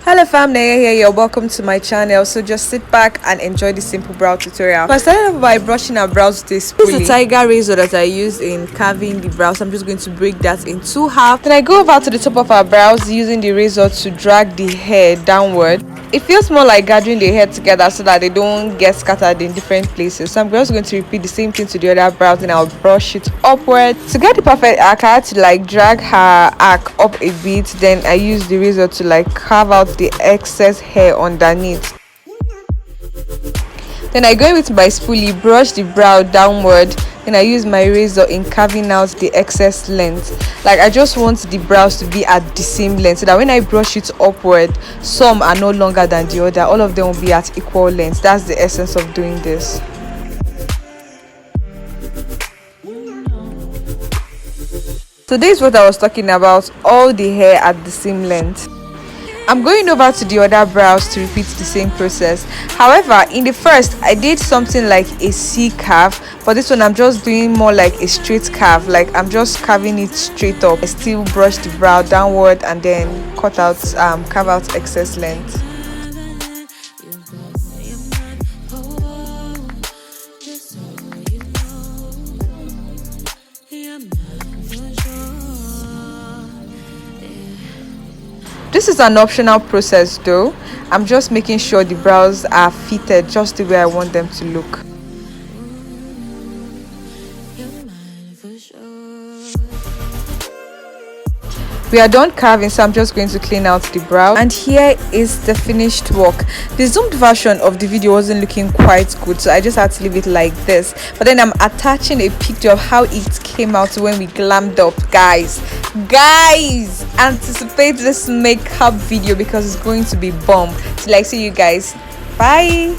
Hello fam, Nenye here. You're welcome to my channel. So just sit back and enjoy this simple brow tutorial. So I started off by brushing our brows with a spoolie. This is the tiger razor that I used in carving the brows. I'm just going to break that in two halves. Then I go over to the top of our brows using the razor to drag the hair downward. It feels more like gathering the hair together so that they don't get scattered in different places. So I'm just going to repeat the same thing to the other brows and I'll brush it upward. To get the perfect arc, I had to like drag her arc up a bit. Then I use the razor to like carve out the excess hair underneath. Then I go with my spoolie, brush the brow downward. Then I use my razor in carving out the excess length. Like I just want the brows to be at the same length so that when I brush it upward, some are no longer than the other. All of them will be at equal length. That's the essence of doing this. So this is what I was talking about, all the hair at the same length. I'm going over to the other brows to repeat the same process. However, in the first I did something like a C curve, but this one I'm just doing more like a straight curve, like I'm just carving it straight up. I still brush the brow downward and then carve out excess length. This is an optional process though. I'm just making sure the brows are fitted just the way I want them to look. We are done carving, so I'm just going to clean out the brow. And here is the finished work. The zoomed version of the video wasn't looking quite good, so I just had to leave it like this. But then I'm attaching a picture of how it came out when we glammed up. Guys, anticipate this makeup video because it's going to be bomb. Till I see you guys. Bye.